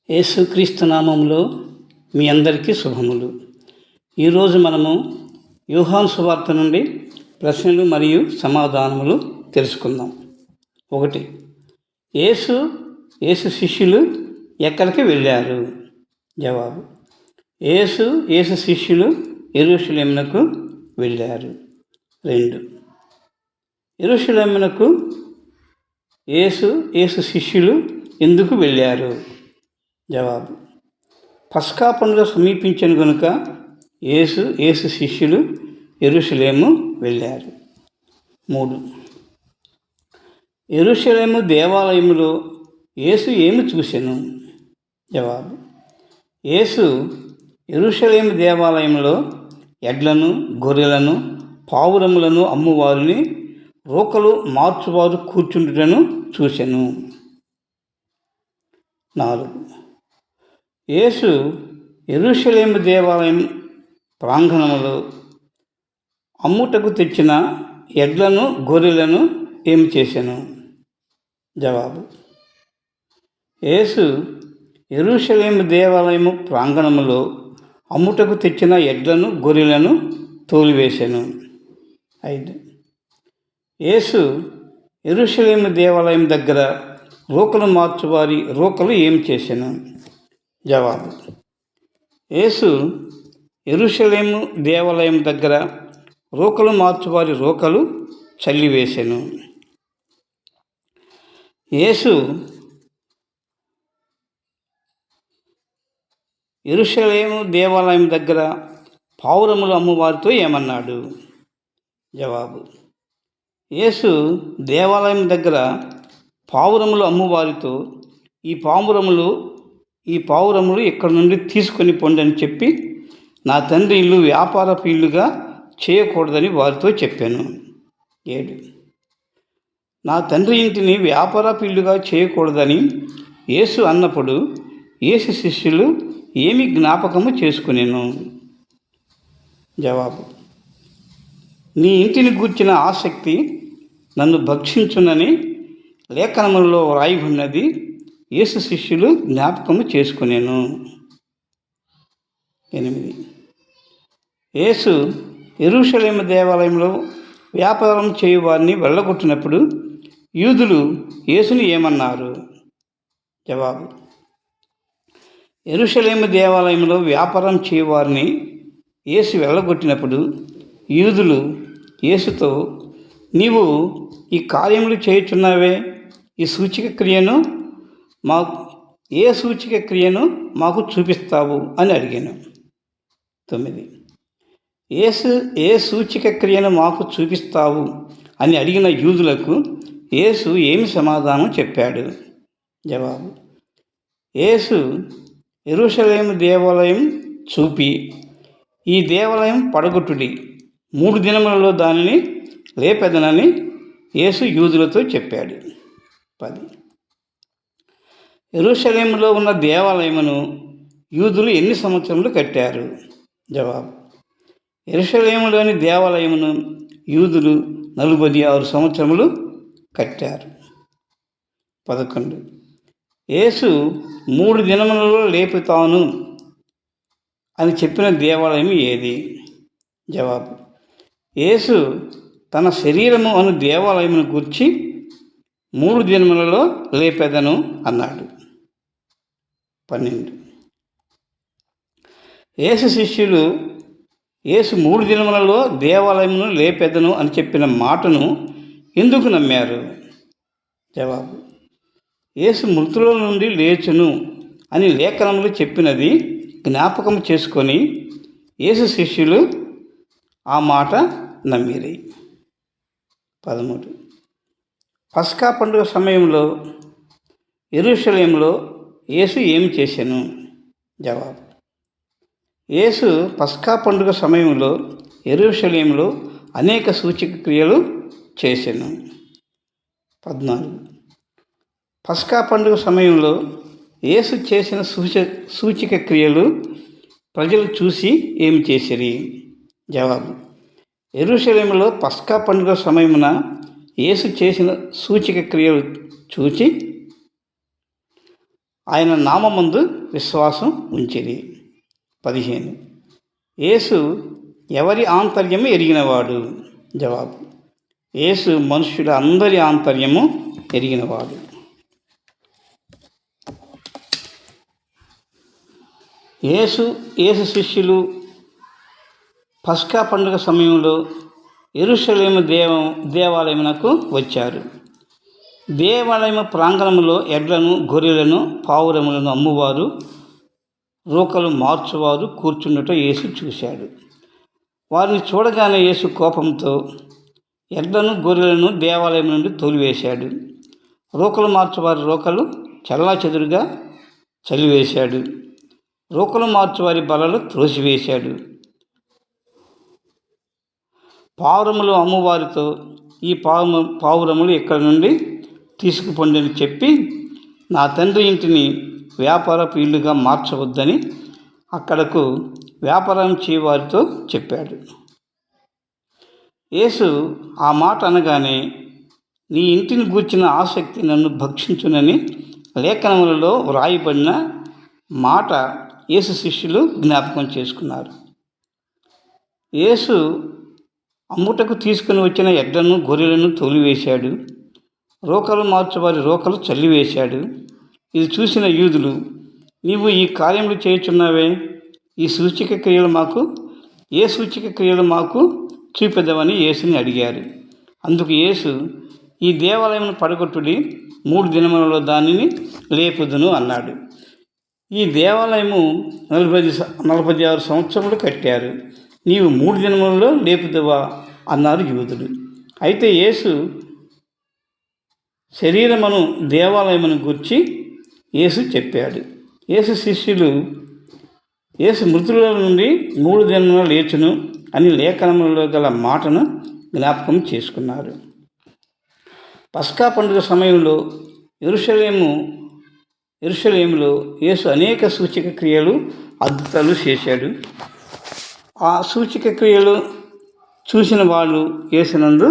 యేసుక్రీస్తు నామములో మీ అందరికీ శుభములు. ఈరోజు మనము యోహాను సువార్త నుండి ప్రశ్నలు మరియు సమాధానములు తెలుసుకుందాం. 1. యేసు శిష్యులు ఎక్కడికి వెళ్ళారు? జవాబు: యేసు శిష్యులు యెరూషలేమునకు వెళ్ళారు. 2. యెరూషలేమునకు యేసు శిష్యులు ఎందుకు వెళ్ళారు? జవాబు: పస్కా పండుగ సమీపించను కనుక యేసు శిష్యులు యెరూషలేము వెళ్ళారు. 3. యెరూషలేము దేవాలయములో యేసు ఏమి చూసెను? జవాబు: యేసు యెరూషలేము దేవాలయంలో ఎడ్లను, గొర్రెలను, పావురములను అమ్మువారిని, రోకలు మార్చువారు కూర్చుండుటను చూసెను. 4. యేసు యెరూషలేము దేవాలయం ప్రాంగణములో అమ్ముటకు తెచ్చిన ఎడ్లను, గొర్రెలను ఏమి చేసెను? జవాబు: యేసు యెరూషలేము దేవాలయము ప్రాంగణములో అమ్ముటకు తెచ్చిన ఎడ్లను, గొర్రెలను తోలివేసెను. 5. యేసు యెరూషలేము దేవాలయం దగ్గర రోకలు మార్చువారి రోకలు ఏమి చేసెను? జవాబు: యేసు యెరూషలేము దేవాలయం దగ్గర రోకలు మార్చువారి రోకలు చల్లివేసెను. యేసు యెరూషలేము దేవాలయం దగ్గర పావురములు అమ్మువారితో ఏమన్నాడు? జవాబు: యేసు దేవాలయం దగ్గర పావురములు అమ్మువారితో ఈ పావురములు ఇక్కడ నుండి తీసుకొని పొండి అని చెప్పి, నా తండ్రి ఇల్లు వ్యాపారపు ఇల్లుగా చేయకూడదని వారితో చెప్పాను. 7. నా తండ్రి ఇంటిని వ్యాపారపు ఇల్లుగా చేయకూడదని యేసు అన్నప్పుడు యేసు శిష్యులు ఏమి జ్ఞాపకము చేసుకునేను? జవాబు: నీ ఇంటిని గూర్చిన ఆసక్తి నన్ను భక్షించునని లేఖనములలో వ్రాయి ఉన్నది యేసు శిష్యులు జ్ఞాపకము చేసుకునేను. 8. యేసు యెరూషలేము దేవాలయంలో వ్యాపారం చేయువారిని వెళ్ళగొట్టినప్పుడు యూదులు యేసుని ఏమన్నారు? జవాబు: యెరూషలేము దేవాలయంలో వ్యాపారం చేయువారిని యేసు వెళ్ళగొట్టినప్పుడు యూదులు యేసుతో, నీవు ఈ కార్యములు చేయుచున్నావే, ఏ సూచక క్రియను మాకు చూపిస్తావు అని అడిగాను. 9. యేసు ఏ సూచక క్రియను మాకు చూపిస్తావు అని అడిగిన యూదులకు యేసు ఏమి సమాధానం చెప్పాడు? జవాబు: యేసు యెరూషలేము దేవాలయం చూపి, ఈ దేవాలయం పడగొట్టుడి, 3 దినములలో దానిని లేపెదనని యేసు యూదులతో చెప్పాడు. 10. యెరూషలేములో ఉన్న దేవాలయమును యూదులు ఎన్ని సంవత్సరములు కట్టారు? జవాబు: యెరూషలేములోని దేవాలయమును యూదులు 46 సంవత్సరములు కట్టారు. 11. యేసు 3 దినములలో లేపుతాను అని చెప్పిన దేవాలయం ఏది? జవాబు: యేసు తన శరీరము అను దేవాలయమును గూర్చి 3 దినములలో లేపెదను అన్నాడు. 12. యేసు శిష్యులు యేసు 3 దినములలో దేవాలయమును లేపెదను అని చెప్పిన మాటను ఎందుకు నమ్మారు? జవాబు: యేసు మృతుల నుండి లేచును అని లేఖనములు చెప్పినది జ్ఞాపకం చేసుకొని యేసు శిష్యులు ఆ మాట నమ్మిరి. 13. పస్కా పండుగ సమయంలో యెరూషలేములో యేసు ఏమి చేసెను? జవాబు: యేసు పస్కా పండుగ సమయంలో యెరూషలేములో అనేక సూచక క్రియలు చేసెను. 14. పస్కా పండుగ సమయంలో యేసు చేసిన సూచక క్రియలు ప్రజలు చూసి ఏమి చేసిరి? జవాబు: యెరూషలేములో పస్కా పండుగ సమయమున యేసు చేసిన సూచక క్రియలు చూచి ఆయన నామమందు విశ్వాసం ఉంచిరి. 15. యేసు ఎవరి ఆంతర్యము ఎరిగినవాడు? జవాబు: యేసు మనుష్యుల అందరి ఆంతర్యము ఎరిగినవాడు. యేసు శిష్యులు పస్కా పండుగ సమయంలో యెరూషలేము దేవాలయమునకు వచ్చారు. దేవాలయము ప్రాంగణంలో ఎడ్లను, గొర్రెలను, పావురములను అమ్మువారు, రూకలు మార్చువారు కూర్చుండట యేసు చూశాడు. వారిని చూడగానే యేసు కోపంతో ఎడ్లను, గొర్రెలను దేవాలయం నుండి తోలివేశాడు. రూకలు మార్చువారి రూకలు చెల్లాచెదురుగా చలివేశాడు. రూకలు మార్చువారి బలలు త్రోసివేశాడు. పావురములు అమ్మువారితో, ఈ పావురములు ఇక్కడ నుండి తీసుకుపోండి అని చెప్పి, నా తండ్రి ఇంటిని వ్యాపారపు ఇల్లుగా మార్చవద్దని అక్కడకు వ్యాపారం చేయవారితో చెప్పాడు. యేసు ఆ మాట అనగానే, నీ ఇంటిని గూర్చిన ఆసక్తి నన్ను భక్షించునని లేఖనములలో వ్రాయబడిన మాట యేసు శిష్యులు జ్ఞాపకం చేసుకున్నారు. యేసు అమ్ముటకు తీసుకుని వచ్చిన ఎడ్లను, గొర్రెలను తోలివేశాడు. రోకలు మార్చువారి రోకలు చల్లివేశాడు. ఇది చూసిన యూదులు, నీవు ఈ కార్యములు చేయుచున్నావే, ఏ సూచక క్రియలు మాకు చూపెదవని యేసుని అడిగారు. అందుకు యేసు, ఈ దేవాలయమును పడగొట్టుడి, 3 దినములలో దానిని లేపుదును అన్నాడు. ఈ దేవాలయము 46 సంవత్సరములు కట్టారు, నీవు 3 దినములలో లేపుదవా అన్నారు యూదులు. అయితే యేసు శరీరమును దేవాలయమును గూర్చి యేసు చెప్పాడు. యేసు శిష్యులు యేసు మృతుల నుండి 3 దినములలో లేచును అని లేఖనములలో గల మాటను జ్ఞాపకం చేసుకున్నారు. పస్కా పండుగ సమయంలో యెరూషలేములో యేసు అనేక సూచక క్రియలు, అద్భుతాలు చేశాడు. ఆ సూచక క్రియలు చూసిన వాళ్ళు యేసునందు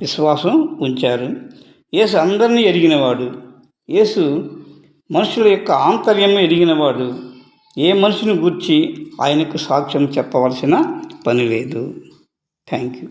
విశ్వాసం ఉంచారు. యేసు అందరినీ ఎరిగినవాడు. యేసు మనుషుల యొక్క ఆంతర్యము ఎరిగినవాడు. ఏ మనిషిని గూర్చి ఆయనకు సాక్ష్యం చెప్పవలసిన పని లేదు. Thank you.